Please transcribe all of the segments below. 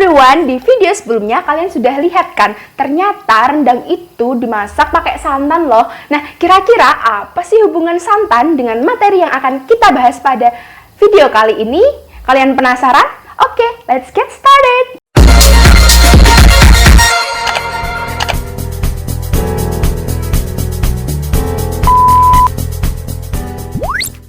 everyone, di video sebelumnya kalian sudah lihat kan, ternyata rendang itu dimasak pakai santan loh. Nah, kira-kira apa sih hubungan santan dengan materi yang akan kita bahas pada video kali ini? Kalian penasaran? Oke, let's get started!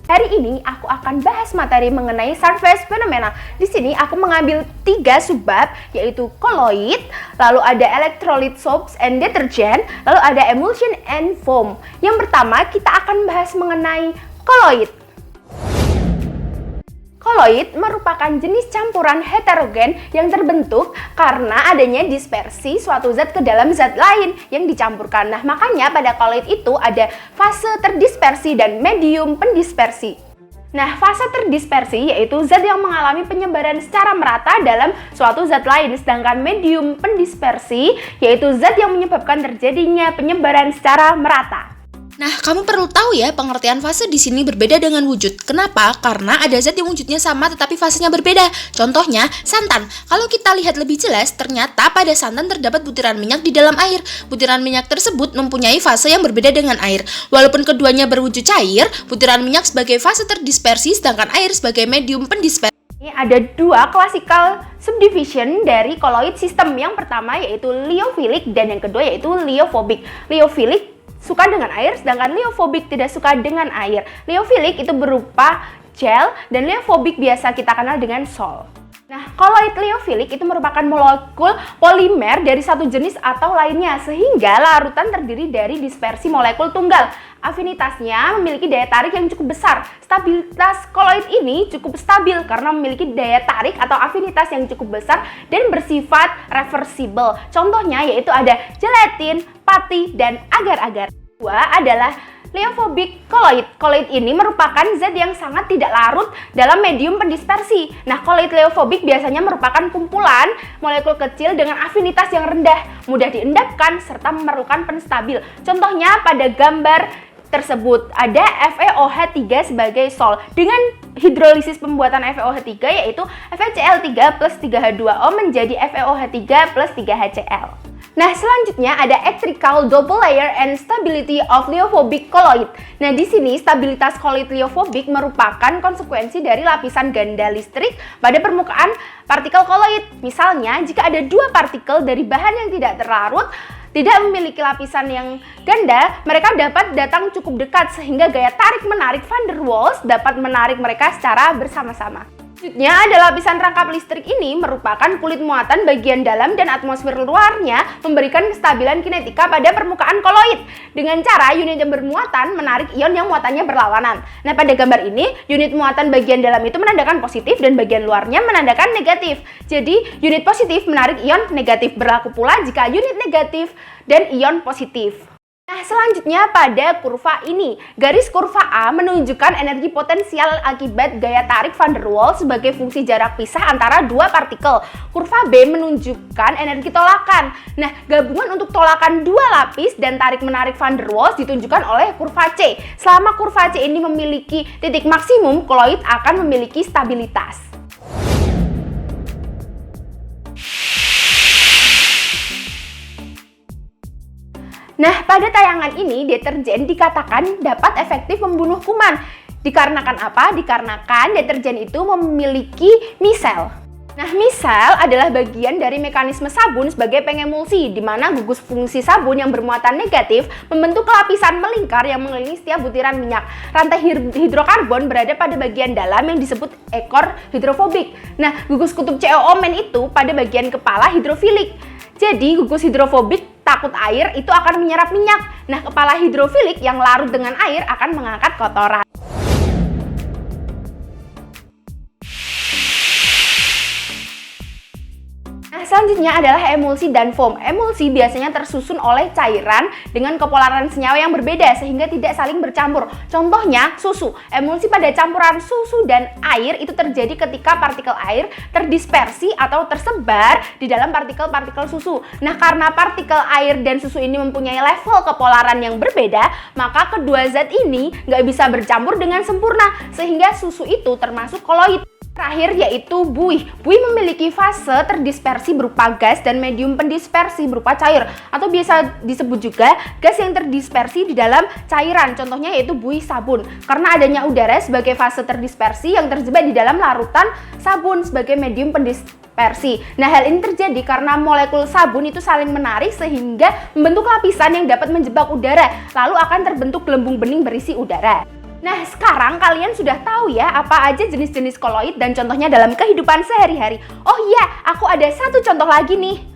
Hari ini aku akan bahas materi mengenai surface phenomena. Di sini aku mengambil 3 subbab, yaitu colloid, lalu ada electrolyte soaps and detergent, lalu ada emulsion and foam. Yang pertama kita akan bahas mengenai colloid. Colloid merupakan jenis campuran heterogen yang terbentuk karena adanya dispersi suatu zat ke dalam zat lain yang dicampurkan. Nah, makanya pada colloid itu ada fase terdispersi dan medium pendispersi. Nah, fase terdispersi yaitu zat yang mengalami penyebaran secara merata dalam suatu zat lain, sedangkan medium pendispersi yaitu zat yang menyebabkan terjadinya penyebaran secara merata. Nah, kamu perlu tahu ya, pengertian fase di sini berbeda dengan wujud. Kenapa? Karena ada zat yang wujudnya sama tetapi fasenya berbeda. Contohnya, santan. Kalau kita lihat lebih jelas, ternyata pada santan terdapat butiran minyak di dalam air. Butiran minyak tersebut mempunyai fase yang berbeda dengan air. Walaupun keduanya berwujud cair, butiran minyak sebagai fase terdispersi, sedangkan air sebagai medium pendispersi. Ini ada 2 classical subdivision dari colloid system. Yang pertama yaitu liophilic dan yang kedua yaitu liophobic. Liophilic suka dengan air, sedangkan liophobic tidak suka dengan air. Liophilic itu berupa gel dan liophobic biasa kita kenal dengan sol. Nah, colloid liophilic itu merupakan molekul polimer dari satu jenis atau lainnya, sehingga larutan terdiri dari dispersi molekul tunggal. Afinitasnya memiliki daya tarik yang cukup besar. Stabilitas colloid ini cukup stabil karena memiliki daya tarik atau afinitas yang cukup besar dan bersifat reversible. Contohnya yaitu ada gelatin, pati, dan agar-agar. Kedua adalah liophobic colloid. Colloid ini merupakan zat yang sangat tidak larut dalam medium pendispersi. Nah, colloid liophobic biasanya merupakan kumpulan molekul kecil dengan afinitas yang rendah, mudah diendapkan, serta memerlukan penstabil. Contohnya pada gambar tersebut ada FeOH3 sebagai sol. Dengan hidrolisis pembuatan FeOH3 yaitu FeCl3 plus 3H2O menjadi FeOH3 plus 3HCl. Nah, selanjutnya ada electrical double layer and stability of liophobic colloid. Nah, di sini stabilitas colloid liophobic merupakan konsekuensi dari lapisan ganda listrik pada permukaan partikel colloid. Misalnya, jika ada 2 partikel dari bahan yang tidak terlarut, tidak memiliki lapisan yang ganda, mereka dapat datang cukup dekat sehingga gaya tarik-menarik van der Waals dapat menarik mereka secara bersama-sama. Selanjutnya ada lapisan rangkap listrik. Ini merupakan kulit muatan bagian dalam dan atmosfer luarnya memberikan kestabilan kinetika pada permukaan kolloid dengan cara unit yang bermuatan menarik ion yang muatannya berlawanan. Nah, pada gambar ini unit muatan bagian dalam itu menandakan positif dan bagian luarnya menandakan negatif. Jadi unit positif menarik ion negatif, berlaku pula jika unit negatif dan ion positif. Nah, selanjutnya pada kurva ini, garis kurva A menunjukkan energi potensial akibat gaya tarik van der Waals sebagai fungsi jarak pisah antara 2 partikel. Kurva B menunjukkan energi tolakan. Nah, gabungan untuk tolakan 2 lapis dan tarik-menarik van der Waals ditunjukkan oleh kurva C. Selama kurva C ini memiliki titik maksimum, kolloid akan memiliki stabilitas. Nah, pada tayangan ini deterjen dikatakan dapat efektif membunuh kuman. Dikarenakan apa? Dikarenakan deterjen itu memiliki misel. Nah, misel adalah bagian dari mekanisme sabun sebagai pengemulsi, di mana gugus fungsi sabun yang bermuatan negatif membentuk lapisan melingkar yang mengelilingi setiap butiran minyak. Rantai hidrokarbon berada pada bagian dalam yang disebut ekor hidrofobik. Nah, gugus kutub COO men itu pada bagian kepala hidrofilik. Jadi, gugus hidrofobik takut air itu akan menyerap minyak. Nah, kepala hidrofilik yang larut dengan air akan mengangkat kotoran. Selanjutnya adalah emulsi dan foam. Emulsi biasanya tersusun oleh cairan dengan kepolaran senyawa yang berbeda sehingga tidak saling bercampur. Contohnya susu. Emulsi pada campuran susu dan air itu terjadi ketika partikel air terdispersi atau tersebar di dalam partikel-partikel susu. Nah, karena partikel air dan susu ini mempunyai level kepolaran yang berbeda, maka kedua zat ini nggak bisa bercampur dengan sempurna sehingga susu itu termasuk kolloid. Terakhir yaitu buih. Buih memiliki fase terdispersi berupa gas dan medium pendispersi berupa cair, atau biasa disebut juga gas yang terdispersi di dalam cairan. Contohnya yaitu buih sabun. Karena adanya udara sebagai fase terdispersi yang terjebak di dalam larutan sabun sebagai medium pendispersi. Nah, hal ini terjadi karena molekul sabun itu saling menarik sehingga membentuk lapisan yang dapat menjebak udara, lalu akan terbentuk gelembung bening berisi udara. Nah, sekarang kalian sudah tahu ya apa aja jenis-jenis koloid dan contohnya dalam kehidupan sehari-hari. Oh iya, aku ada satu contoh lagi nih.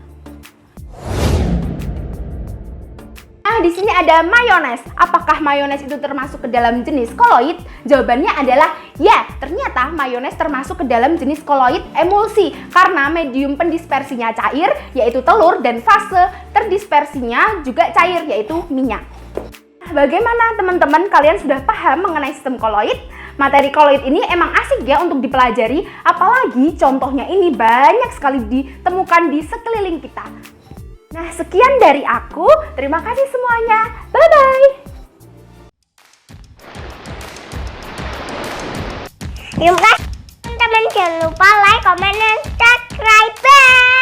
Nah, di sini ada mayones. Apakah mayones itu termasuk ke dalam jenis koloid? Jawabannya adalah ya, ternyata mayones termasuk ke dalam jenis koloid emulsi karena medium pendispersinya cair, yaitu telur, dan fase terdispersinya juga cair, yaitu minyak. Bagaimana teman-teman, kalian sudah paham mengenai sistem koloid? Materi koloid ini emang asik ya untuk dipelajari, apalagi contohnya ini banyak sekali ditemukan di sekeliling kita. Nah, sekian dari aku. Terima kasih semuanya. Bye-bye. Terima kasih teman-teman, jangan lupa like, comment, dan subscribe. Bye.